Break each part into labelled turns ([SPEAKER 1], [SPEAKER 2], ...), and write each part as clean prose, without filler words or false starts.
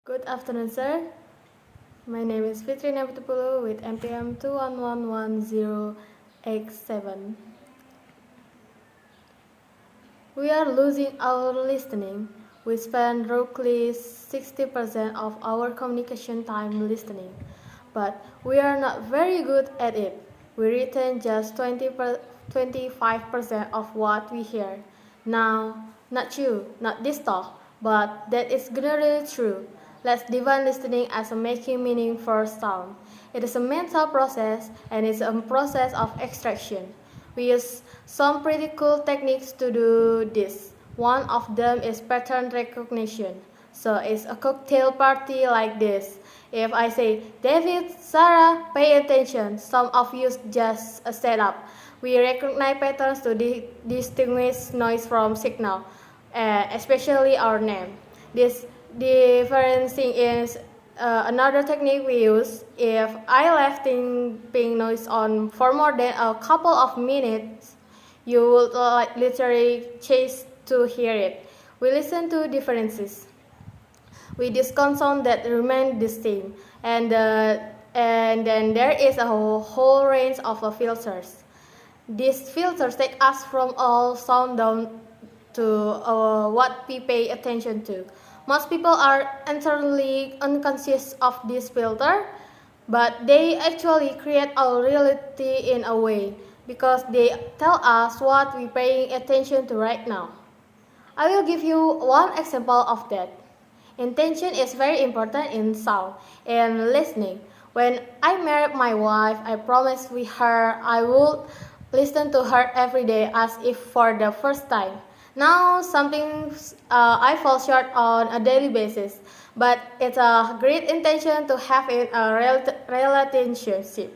[SPEAKER 1] Good afternoon, sir. My name is Fitri napitupulu with MPM 21110X7. We are losing our listening. We spend roughly 60% of our communication time listening, but we are not very good at it. We retain just 25% of what we hear. Now, not you, not this talk, but that is generally true. Let's define listening as a making meaning for sound. It is a mental process and it's a process of extraction. We use some pretty cool techniques to do this. One of them is pattern recognition. So it's a cocktail party like this. If I say, David, Sarah, pay attention, some of you just a setup. We recognize patterns to distinguish noise from signal, especially our name. This differencing is another technique we use. If I left ping noise on for more than a couple of minutes, you would literally chase to hear it. We listen to differences. We discount sound that remain the same, and then there is a whole range of filters. These filters take us from all sound down to what we pay attention to. Most people are entirely unconscious of this filter, but they actually create our reality in a way because they tell us what we're paying attention to right now. I will give you one example of that. Intention is very important in sound and listening. When I married my wife, I promised with her I would listen to her every day as if for the first time. Now something I fall short on a daily basis, but it's a great intention to have in a relationship.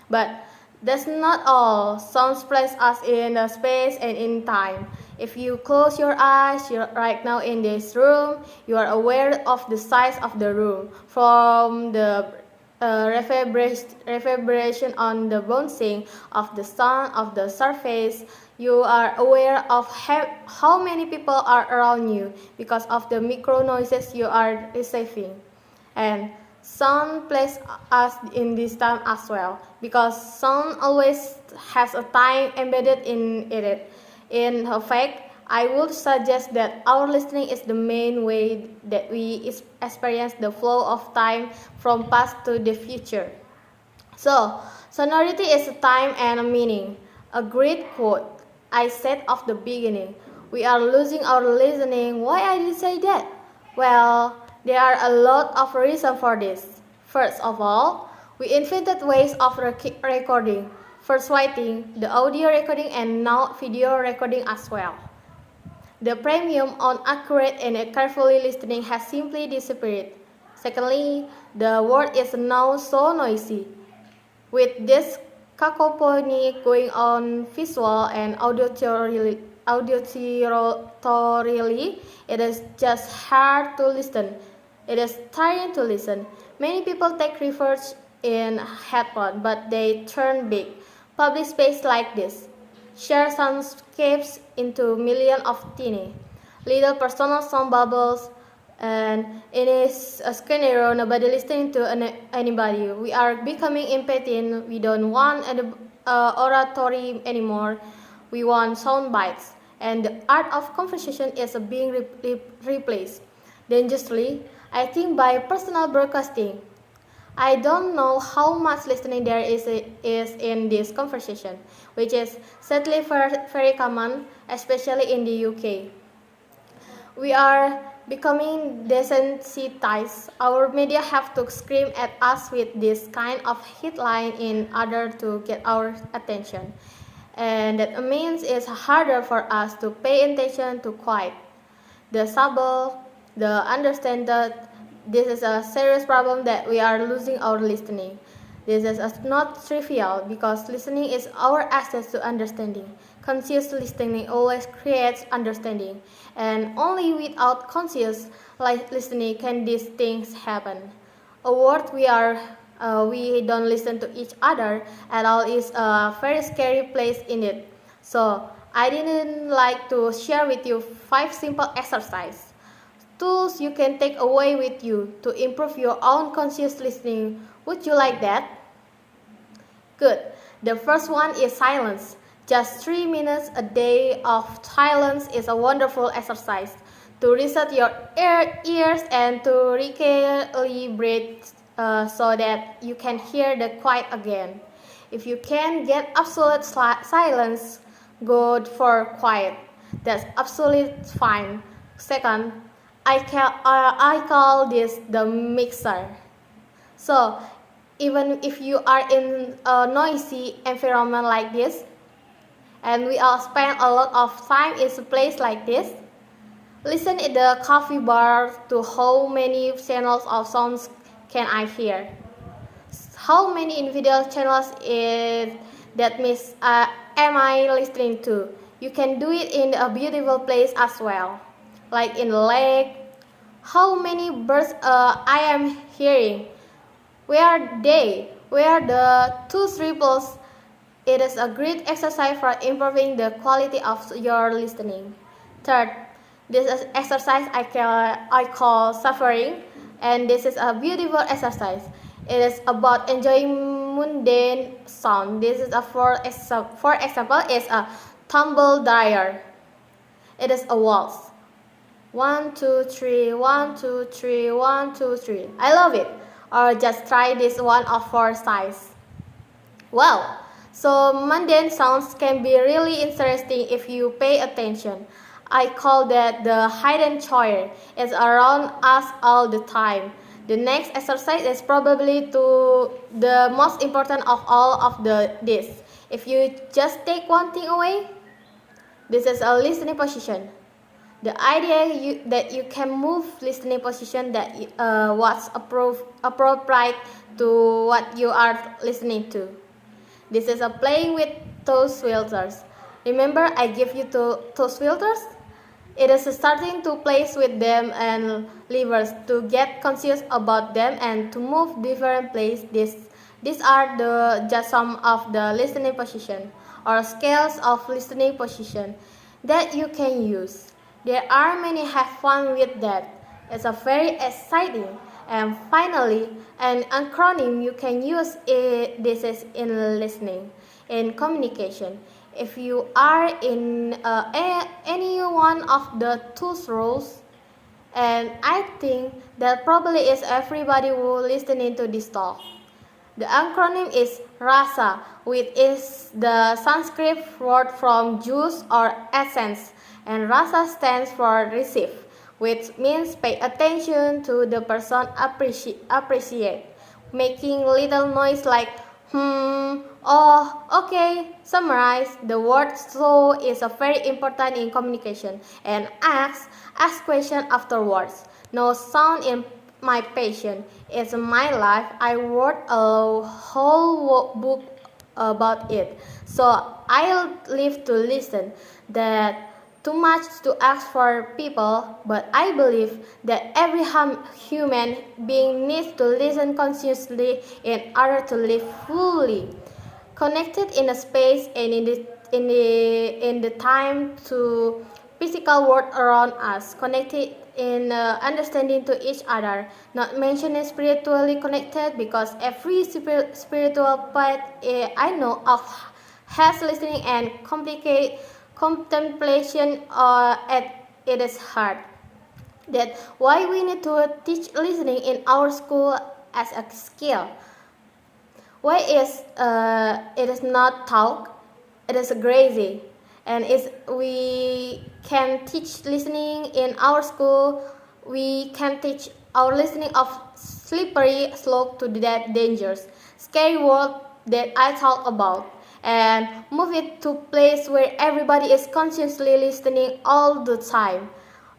[SPEAKER 1] But that's not all. Sounds place us in a space and in time. If you close your eyes, you're right now in this room, you are aware of the size of the room, from the reverberation on the bouncing of the sun of the surface. You are aware of how many people are around you because of the micro noises you are receiving. And sound plays us in this time as well, because sound always has a time embedded in it. In fact, I would suggest that our listening is the main way that we experience the flow of time from past to the future. So, sonority is a time and a meaning. A great quote I said of the beginning. We are losing our listening. Why I did say that? Well, there are a lot of reasons for this. First of all, we invented ways of recording. First writing, the audio recording, and now video recording as well. The premium on accurate and carefully listening has simply disappeared. Secondly, the world is now so noisy. With this cacophony going on visual and auditorily, it is just hard to listen. It is tiring to listen. Many people take refuge in headphones, but they turn big. Public space like this share soundscapes into millions of tiny, little personal sound bubbles, and it is a scenario nobody listening to anybody. We are becoming impatient. We don't want oratory anymore. We want sound bites, and the art of conversation is being replaced dangerously, I think, by personal broadcasting. I don't know how much listening there is in this conversation, which is sadly very common, especially in the UK. We are becoming desensitized. Our media have to scream at us with this kind of headline in order to get our attention. And that means it's harder for us to pay attention to quiet, the subtle, the understand that this is a serious problem that we are losing our listening. This is not trivial because listening is our access to understanding. Conscious listening always creates understanding, and only without conscious listening can these things happen. A word we don't listen to each other at all is a very scary place in it. So I didn't like to share with you 5 simple exercises tools you can take away with you to improve your own conscious listening. Would you like that? Good. The first one is silence. Just 3 minutes a day of silence is a wonderful exercise to reset your ears and to recalibrate so that you can hear the quiet again. If you can get absolute silence, go for quiet. That's absolutely fine. Second, I call this the mixer. So, even if you are in a noisy environment like this, and we all spend a lot of time in a place like this, listen at the coffee bar to how many channels of sounds can I hear. How many individual channels am I listening to? You can do it in a beautiful place as well, like in the lake. How many birds I am hearing? Where are they? Where are the two ripples? It is a great exercise for improving the quality of your listening. Third, this exercise I call suffering, and this is a beautiful exercise. It is about enjoying mundane sound. This is for example, is a tumble dryer. It is a waltz. 1, 2, 3, 1, 2, 3, 1, 2, 3. I love it. Or just try this one of 4 size. Wow. So mundane sounds can be really interesting if you pay attention. I call that the hidden choir. It's around us all the time. The next exercise is probably the most important of all of this. If you just take one thing away, this is a listening position. The idea that you can move listening position that what's appropriate to what you are listening to. This is a playing with toes filters. Remember I give you toes filters? It is starting to play with them and levers to get conscious about them and to move different places. These are just some of the listening position or scales of listening position that you can use. There are many. Have fun with that. It's a very exciting. And finally, an acronym you can use this is in listening, in communication. If you are in any one of the two roles, and I think that probably is everybody who listening to this talk. The acronym is RASA, which is the Sanskrit word from juice or essence, and RASA stands for receive, which means pay attention to the person appreciate, making little noise like oh, okay, summarize. The word so is a very important in communication, and ask question afterwards. No sound in my patient. It's my life. I wrote a whole book about it, so I'll live to listen. That too much to ask for people, but I believe that every human being needs to listen consciously in order to live fully connected in a space and in the time to physical world around us, connected in understanding to each other, not mentioning spiritually connected, because every spiritual path I know of has listening and contemplation at its heart. That's why we need to teach listening in our school as a skill. Why is it is not talk? It is crazy, and we can teach listening in our school. We can teach our listening of slippery slope to that dangerous, scary world that I talk about, and move it to place where everybody is consciously listening all the time,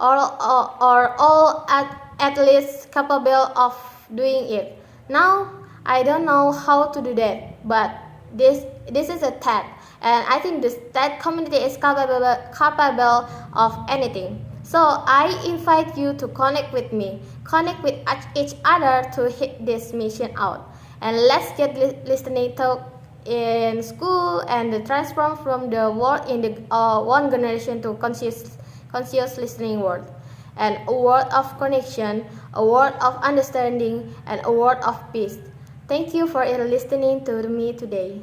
[SPEAKER 1] or all at least capable of doing it. Now I don't know how to do that, but this is a TED, and I think this TED community is capable of anything. So I invite you to connect with me, connect with each other to hit this mission out, and let's get listening talk in school and transform from the world in the one generation to conscious listening world. and a word of connection, a word of understanding, and a word of peace. Thank you for listening to me today.